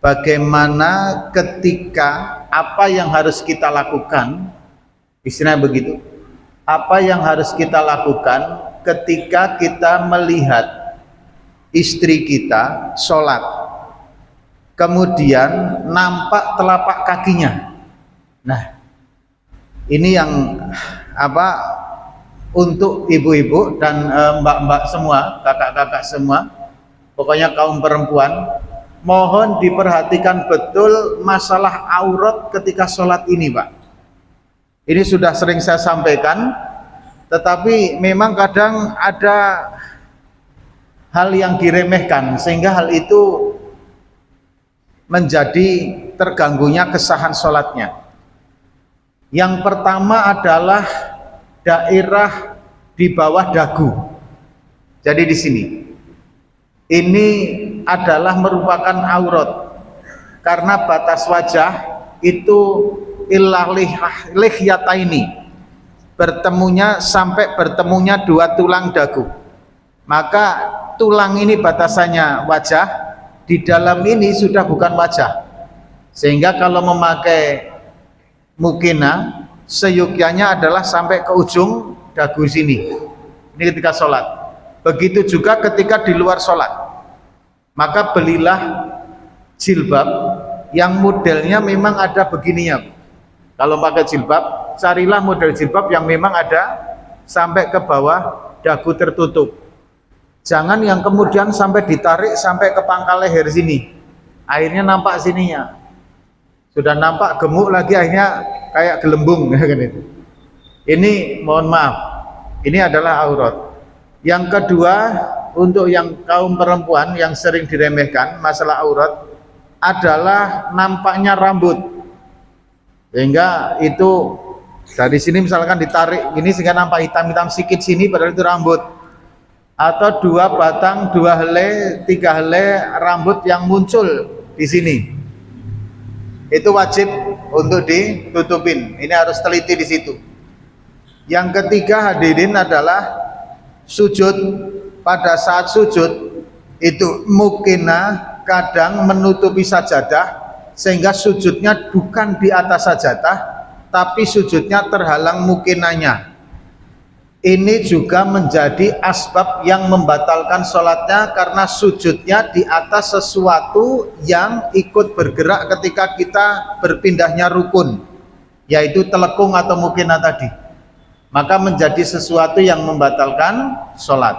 bagaimana ketika apa yang harus kita lakukan, istilahnya begitu, apa yang harus kita lakukan ketika kita melihat istri kita sholat kemudian nampak telapak kakinya. Nah, ini yang untuk ibu-ibu dan mbak-mbak semua, kakak-kakak semua, pokoknya kaum perempuan, mohon diperhatikan betul masalah aurat ketika sholat ini, Pak. Ini sudah sering saya sampaikan, tetapi memang kadang ada hal yang diremehkan sehingga hal itu menjadi terganggunya kesahan sholatnya. Yang pertama adalah daerah di bawah dagu. Jadi di sini ini adalah merupakan aurat karena batas wajah itu illah lihyataini, sampai bertemunya dua tulang dagu. Maka tulang ini batasannya wajah, di dalam ini sudah bukan wajah, sehingga kalau memakai mukena seyukyanya adalah sampai ke ujung dagu sini. Ini ketika sholat. Begitu juga ketika di luar sholat. Maka belilah jilbab yang modelnya memang ada begininya. Kalau pakai jilbab, carilah model jilbab yang memang ada sampai ke bawah dagu tertutup. Jangan yang kemudian sampai ditarik sampai ke pangkal leher sini, akhirnya nampak sininya, sudah nampak gemuk lagi, akhirnya kayak gelembung kan itu. Ini mohon maaf, ini adalah aurat. Yang kedua, untuk yang kaum perempuan yang sering diremehkan masalah aurat adalah nampaknya rambut, sehingga itu dari sini misalkan ditarik ini sehingga nampak hitam-hitam sedikit sini, padahal itu rambut. Atau dua batang, dua helai, tiga helai rambut yang muncul di sini, itu wajib untuk ditutupin. Ini harus teliti di situ. Yang ketiga hadirin adalah sujud. Pada saat sujud itu mukena kadang menutupi sajadah, sehingga sujudnya bukan di atas sajadah, tapi sujudnya terhalang mukenanya. Ini juga menjadi asbab yang membatalkan sholatnya, karena sujudnya di atas sesuatu yang ikut bergerak ketika kita berpindahnya rukun, yaitu telekung atau mukena tadi. Maka menjadi sesuatu yang membatalkan sholat.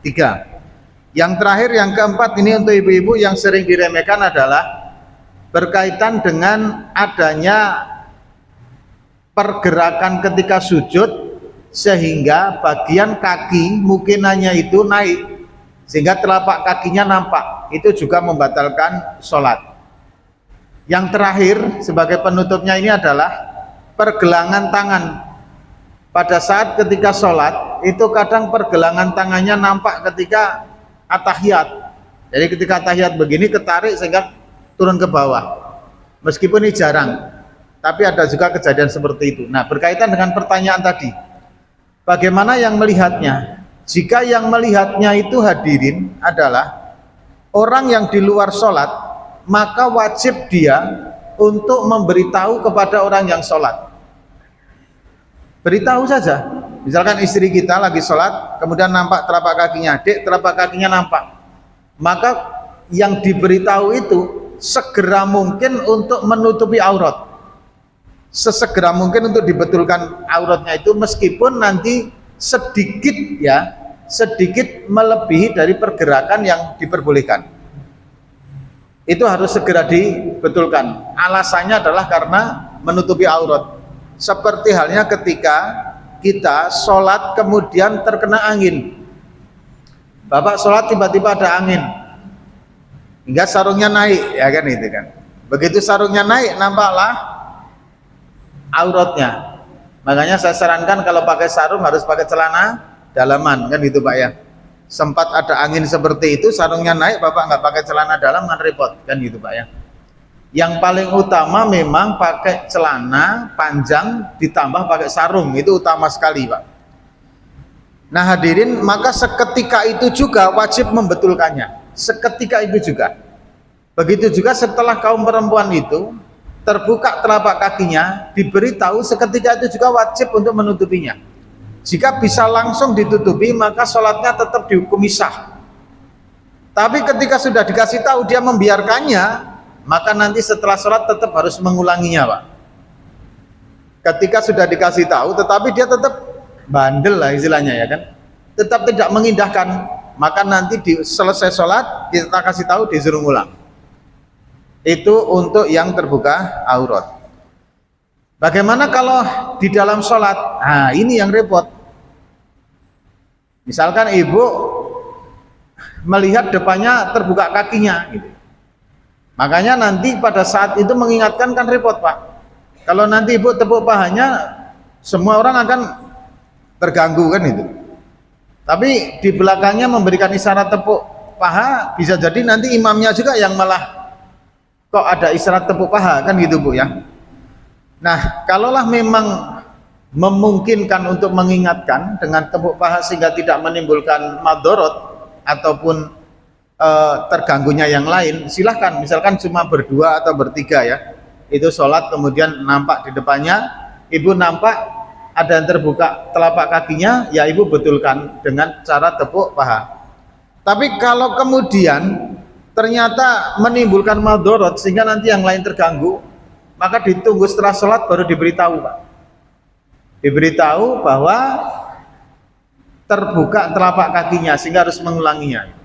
3. Yang terakhir, yang keempat, ini untuk ibu-ibu yang sering diremehkan adalah berkaitan dengan adanya pergerakan ketika sujud, sehingga bagian kaki mukenanya itu naik sehingga telapak kakinya nampak. Itu juga membatalkan sholat. Yang terakhir sebagai penutupnya ini adalah pergelangan tangan. Pada saat ketika sholat itu kadang pergelangan tangannya nampak ketika atahiyat. Jadi ketika atahiyat begini ketarik sehingga turun ke bawah, meskipun ini jarang, tapi ada juga kejadian seperti itu. Nah, berkaitan dengan pertanyaan tadi, bagaimana yang melihatnya? Jika yang melihatnya itu hadirin adalah orang yang di luar sholat, maka wajib dia untuk memberitahu kepada orang yang sholat. Beritahu saja. Misalkan istri kita lagi sholat, kemudian nampak telapak kakinya, dek, telapak kakinya nampak. Maka yang diberitahu itu segera mungkin untuk menutupi aurat. Sesegera mungkin untuk dibetulkan auratnya itu, meskipun nanti sedikit melebihi dari pergerakan yang diperbolehkan. Itu harus segera dibetulkan. Alasannya adalah karena menutupi aurat. Seperti halnya ketika kita sholat kemudian terkena angin. Bapak sholat tiba-tiba ada angin, hingga sarungnya naik, ya kan itu kan. Begitu sarungnya naik, nampaklah auratnya. Makanya saya sarankan kalau pakai sarung harus pakai celana dalaman, kan gitu Pak ya. Sempat ada angin seperti itu, sarungnya naik, Bapak nggak pakai celana dalam kan repot, kan gitu Pak ya. Yang paling utama memang pakai celana panjang ditambah pakai sarung, itu utama sekali Pak. Nah hadirin, maka seketika itu juga wajib membetulkannya, seketika itu juga. Begitu juga setelah kaum perempuan itu terbuka telapak kakinya, diberitahu seketika itu juga wajib untuk menutupinya. Jika bisa langsung ditutupi, maka sholatnya tetap dihukumi sah. Tapi ketika sudah dikasih tahu dia membiarkannya, maka nanti setelah sholat tetap harus mengulanginya, Pak. Ketika sudah dikasih tahu, tetapi dia tetap bandel lah istilahnya, ya kan, tetap tidak mengindahkan, maka nanti selesai sholat kita kasih tahu disuruh ngulang. Itu untuk yang terbuka aurat. Bagaimana kalau di dalam sholat? Nah, ini yang repot. Misalkan ibu melihat depannya terbuka kakinya gitu. Makanya nanti pada saat itu mengingatkan kan repot, Pak. Kalau nanti ibu tepuk pahanya, semua orang akan terganggu kan itu. Tapi di belakangnya memberikan isyarat tepuk paha, bisa jadi nanti imamnya juga yang malah kok ada isyarat tepuk paha kan gitu, Bu, ya. Nah, kalaulah memang memungkinkan untuk mengingatkan dengan tepuk paha sehingga tidak menimbulkan madorot ataupun terganggunya yang lain, silahkan. Misalkan cuma berdua atau bertiga, ya, itu sholat kemudian nampak di depannya, ibu nampak ada yang terbuka telapak kakinya, ya ibu betulkan dengan cara tepuk paha. Tapi kalau kemudian ternyata menimbulkan madorot sehingga nanti yang lain terganggu, maka ditunggu setelah sholat baru diberitahu, Pak. Diberitahu bahwa terbuka telapak kakinya sehingga harus mengulanginya.